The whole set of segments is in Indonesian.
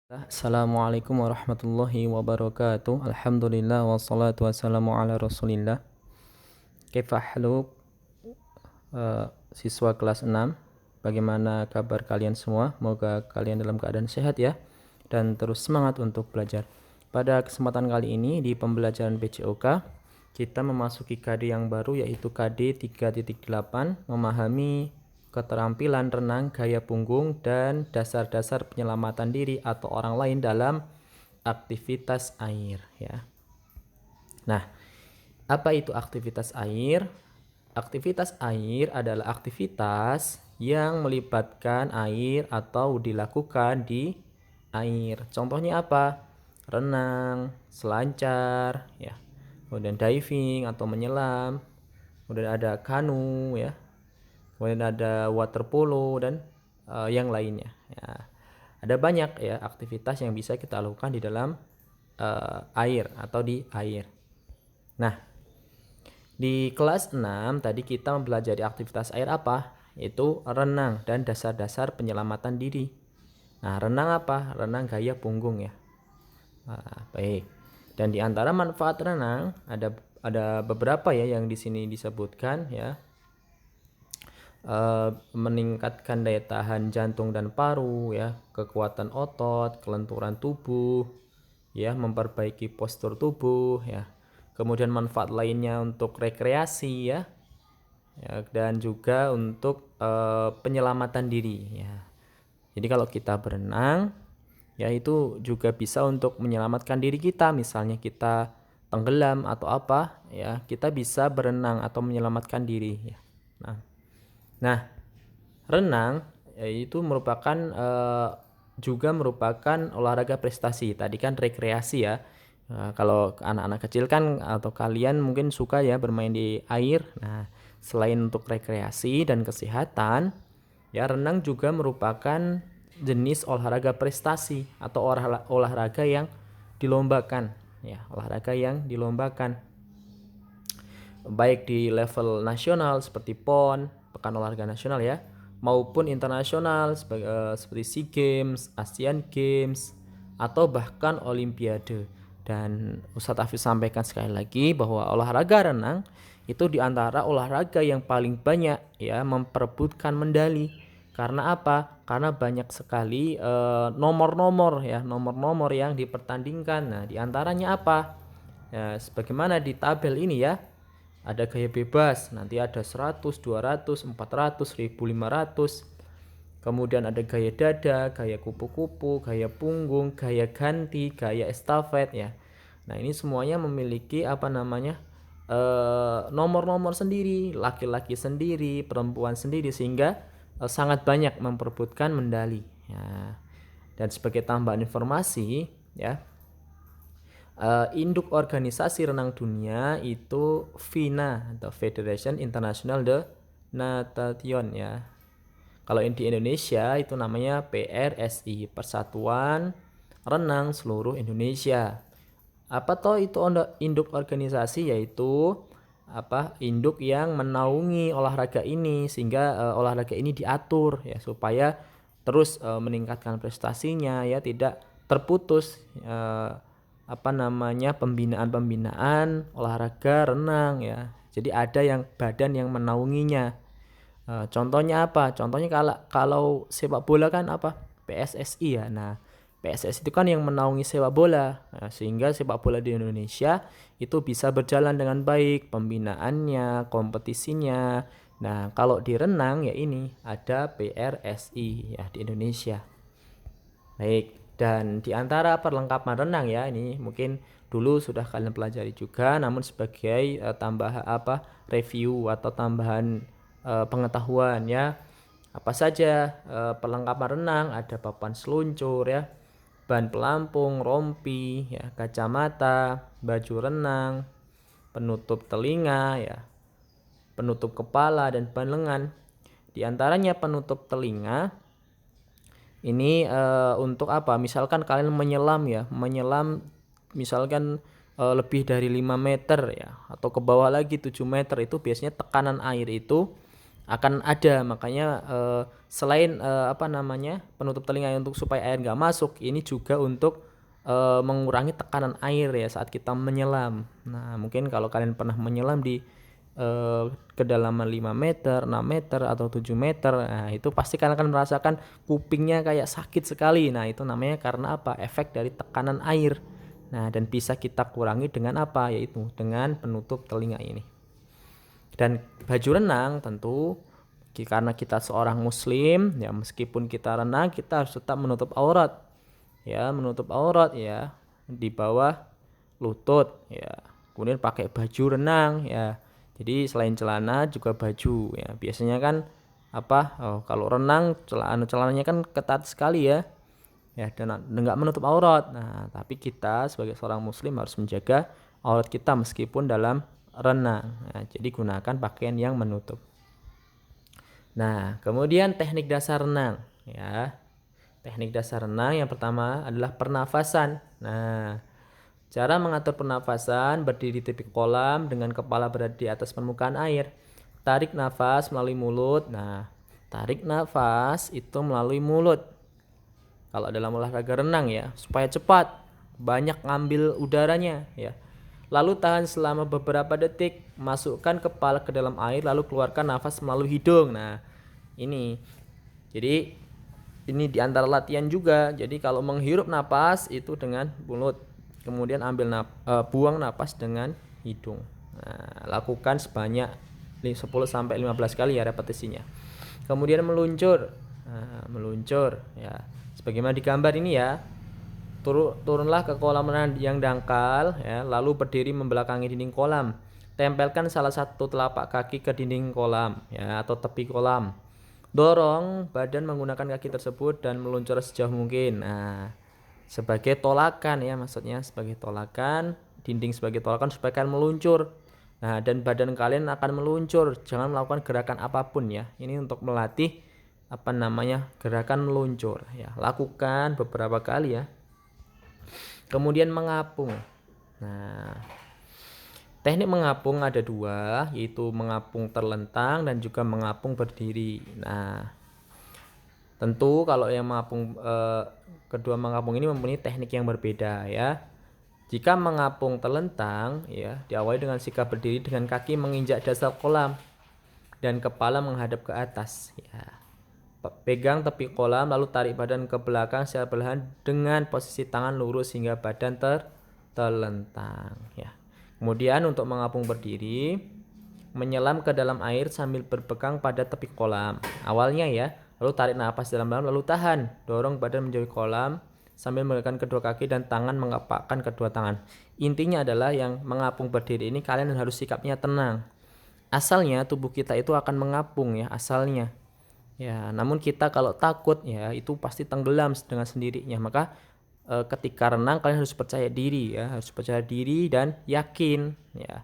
Assalamualaikum warahmatullahi wabarakatuh. Alhamdulillah wassalatu wassalamu ala Rasulillah. Kaifa haluk siswa kelas 6? Bagaimana kabar kalian semua? Semoga kalian dalam keadaan sehat ya dan terus semangat untuk belajar. Pada kesempatan kali ini di pembelajaran PJOK kita memasuki KD yang baru yaitu KD 3.8 memahami keterampilan renang, gaya punggung, dan dasar-dasar penyelamatan diri atau orang lain dalam aktivitas air ya. Nah, apa itu aktivitas air? Aktivitas air adalah aktivitas yang melibatkan air atau dilakukan di air. Contohnya apa? Renang, selancar ya. Kemudian diving atau menyelam. Kemudian ada kanu ya. Kemudian ada water polo dan yang lainnya ya. Ada banyak ya aktivitas yang bisa kita lakukan di dalam air atau di air. Nah, di kelas 6 tadi kita mempelajari aktivitas air apa? Yaitu renang dan dasar-dasar penyelamatan diri. Nah, renang apa? Renang gaya punggung ya. Nah, baik. Dan di antara manfaat renang ada beberapa ya yang di sini disebutkan ya. Meningkatkan daya tahan jantung dan paru ya, kekuatan otot, kelenturan tubuh ya, memperbaiki postur tubuh ya. Kemudian manfaat lainnya untuk rekreasi ya, dan juga untuk penyelamatan diri ya. Jadi kalau kita berenang ya itu juga bisa untuk menyelamatkan diri kita, misalnya kita tenggelam atau apa ya, kita bisa berenang atau menyelamatkan diri ya. Nah, renang itu merupakan juga merupakan olahraga prestasi. Tadi kan rekreasi ya. Kalau anak-anak kecil kan atau kalian mungkin suka ya bermain di air. Nah, selain untuk rekreasi dan kesehatan, ya renang juga merupakan jenis olahraga prestasi atau olahraga yang dilombakan. Ya, olahraga yang dilombakan. Baik di level nasional seperti PON, Pekan Olahraga Nasional ya, maupun internasional seperti SEA Games, Asian Games, atau bahkan Olimpiade. Dan Ustadz Hafiz sampaikan sekali lagi bahwa olahraga renang itu diantara olahraga yang paling banyak ya memperebutkan medali. Karena apa? Karena banyak sekali nomor-nomor ya, nomor-nomor yang dipertandingkan. Nah, diantaranya apa? Ya, sebagaimana di tabel ini ya. Ada gaya bebas, nanti ada 100, 200, 400, 1500. Kemudian ada gaya dada, gaya kupu-kupu, gaya punggung, gaya ganti, gaya estafet ya. Nah, ini semuanya memiliki nomor-nomor sendiri, laki-laki sendiri, perempuan sendiri, sehingga sangat banyak memperebutkan medali ya. Dan sebagai tambahan informasi ya, induk organisasi renang dunia itu FINA atau Federation International de Natation ya. Kalau di Indonesia itu namanya PRSI, Persatuan Renang Seluruh Indonesia. Apa toh itu induk organisasi? Yaitu induk yang menaungi olahraga ini sehingga olahraga ini diatur ya supaya terus meningkatkan prestasinya ya, tidak terputus pembinaan olahraga renang ya. Jadi ada yang badan yang menaunginya. Contohnya apa? Contohnya kalau sepak bola kan apa? PSSI ya. Nah, PSSI itu kan yang menaungi sepak bola. Nah, sehingga sepak bola di Indonesia itu bisa berjalan dengan baik, pembinaannya, kompetisinya. Nah, kalau di renang ya ini ada PRSI ya di Indonesia. Baik, dan di antara perlengkapan renang ya, ini mungkin dulu sudah kalian pelajari juga, namun sebagai review atau tambahan pengetahuan ya. Apa saja perlengkapan renang? Ada papan seluncur ya, ban pelampung, rompi ya, kacamata, baju renang, penutup telinga ya, penutup kepala dan ban lengan. Di antaranya penutup telinga ini untuk apa? Misalkan kalian menyelam misalkan lebih dari 5 meter ya, atau ke bawah lagi 7 meter, itu biasanya tekanan air itu akan ada. Makanya selain penutup telinga untuk supaya air nggak masuk, ini juga untuk mengurangi tekanan air ya saat kita menyelam. Nah, mungkin kalau kalian pernah menyelam di kedalaman 5 meter, 6 meter atau 7 meter, nah itu pasti kalian akan merasakan kupingnya kayak sakit sekali. Nah, itu namanya karena apa? Efek dari tekanan air. Nah, dan bisa kita kurangi dengan apa? Yaitu dengan penutup telinga ini. Dan baju renang tentu karena kita seorang muslim ya, meskipun kita renang kita harus tetap menutup aurat. Ya, menutup aurat ya di bawah lutut ya. Kemudian pakai baju renang ya. Jadi selain celana juga baju ya. Biasanya kan kalau renang celananya kan ketat sekali ya. Ya, dan enggak menutup aurat. Nah, tapi kita sebagai seorang muslim harus menjaga aurat kita meskipun dalam renang. Nah, jadi gunakan pakaian yang menutup. Nah, kemudian teknik dasar renang ya. Teknik dasar renang yang pertama adalah pernafasan. Nah, cara mengatur pernafasan: berdiri di tepi kolam dengan kepala berada di atas permukaan air. Tarik nafas melalui mulut. Nah, tarik nafas itu melalui mulut. Kalau dalam olahraga renang ya, supaya cepat, banyak ngambil udaranya ya. Lalu tahan selama beberapa detik, masukkan kepala ke dalam air lalu keluarkan nafas melalui hidung. Nah, ini. Jadi ini diantara latihan juga. Jadi kalau menghirup napas itu dengan mulut, kemudian buang napas dengan hidung. Nah, lakukan sebanyak 10-15 kali ya repetisinya. Kemudian meluncur. Nah, meluncur ya. Sebagaimana di gambar ini ya. Turunlah ke kolam renang yang dangkal ya, lalu berdiri membelakangi dinding kolam. Tempelkan salah satu telapak kaki ke dinding kolam ya atau tepi kolam. Dorong badan menggunakan kaki tersebut dan meluncur sejauh mungkin. Nah, sebagai tolakan ya, maksudnya sebagai tolakan, dinding sebagai tolakan supaya kalian meluncur. Nah, dan badan kalian akan meluncur. Jangan melakukan gerakan apapun ya. Ini untuk melatih gerakan meluncur ya. Lakukan beberapa kali ya. Kemudian mengapung. Nah, teknik mengapung ada dua, yaitu mengapung terlentang dan juga mengapung berdiri. Nah, tentu kalau yang kedua mengapung ini mempunyai teknik yang berbeda ya. Jika mengapung terlentang ya, diawali dengan sikap berdiri dengan kaki menginjak dasar kolam dan kepala menghadap ke atas ya. Pegang tepi kolam lalu tarik badan ke belakang secara perlahan dengan posisi tangan lurus hingga badan terlentang ya. Kemudian untuk mengapung berdiri, menyelam ke dalam air sambil berpegang pada tepi kolam. Awalnya ya, lalu tarik nafas dalam-dalam lalu tahan. Dorong badan menjauhi kolam sambil menggerakkan kedua kaki dan tangan mengepakkan kedua tangan. Intinya adalah yang mengapung berdiri ini kalian harus sikapnya tenang. Asalnya tubuh kita itu akan mengapung ya, asalnya. Ya, namun kita kalau takut ya itu pasti tenggelam dengan sendirinya. Maka ketika renang kalian harus percaya diri ya, harus percaya diri dan yakin ya,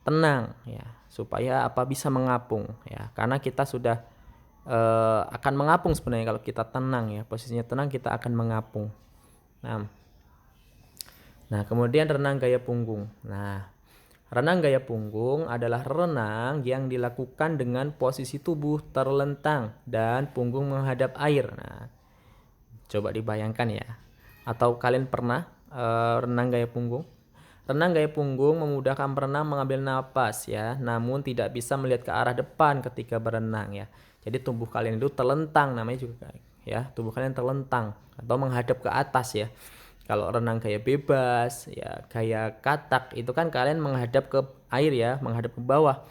tenang ya, supaya bisa mengapung ya. Karena kita sudah akan mengapung sebenarnya kalau kita tenang ya, posisinya tenang kita akan mengapung. Nah, kemudian renang gaya punggung. Nah, renang gaya punggung adalah renang yang dilakukan dengan posisi tubuh terlentang dan punggung menghadap air. Nah, coba dibayangkan ya. Atau kalian pernah renang gaya punggung? Renang gaya punggung memudahkan perenang mengambil napas ya, namun tidak bisa melihat ke arah depan ketika berenang ya. Jadi tubuh kalian itu terlentang, namanya juga ya, tubuh kalian terlentang atau menghadap ke atas ya. Kalau renang gaya bebas ya, gaya katak itu kan kalian menghadap ke air ya, menghadap ke bawah.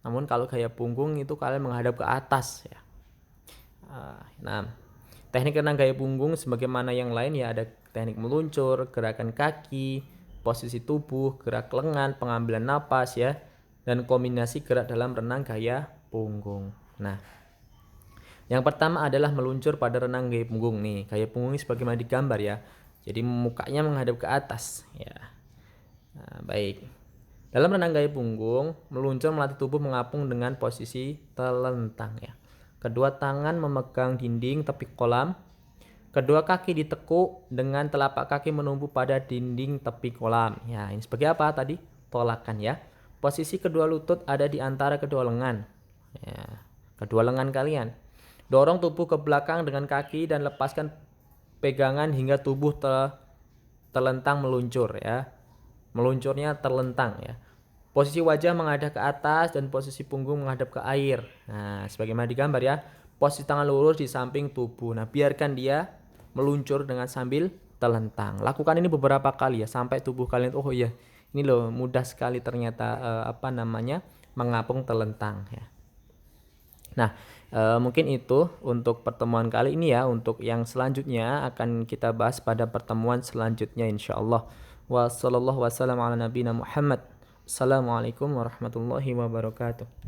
Namun kalau gaya punggung itu kalian menghadap ke atas ya. Nah, teknik renang gaya punggung sebagaimana yang lain ya, ada teknik meluncur, gerakan kaki, posisi tubuh, gerak lengan, pengambilan napas ya, dan kombinasi gerak dalam renang gaya punggung. Nah, yang pertama adalah meluncur pada renang gaya punggung nih. Gaya punggung ini sebagaimana di gambar ya. Jadi mukanya menghadap ke atas ya. Nah, baik. Dalam renang gaya punggung, meluncur melatih tubuh mengapung dengan posisi terlentang ya. Kedua tangan memegang dinding tepi kolam. Kedua kaki ditekuk dengan telapak kaki menumpu pada dinding tepi kolam. Ya, ini sebagai apa tadi? Tolakan ya. Posisi kedua lutut ada di antara kedua lengan. Ya. kedua lengan kalian. Dorong tubuh ke belakang dengan kaki dan lepaskan pegangan hingga tubuh terlentang meluncur ya. Meluncurnya terlentang ya. Posisi wajah menghadap ke atas dan posisi punggung menghadap ke air. Nah, sebagaimana digambar ya. Posisi tangan lurus di samping tubuh. Nah, biarkan dia meluncur dengan sambil terlentang. Lakukan ini beberapa kali ya sampai tubuh kalian oh iya, ini loh mudah sekali ternyata mengapung terlentang ya. Nah, mungkin itu untuk pertemuan kali ini ya. Untuk yang selanjutnya akan kita bahas pada pertemuan selanjutnya insyaallah. Wassallallahu wasallam ala nabiyina Muhammad. Assalamualaikum warahmatullahi wabarakatuh.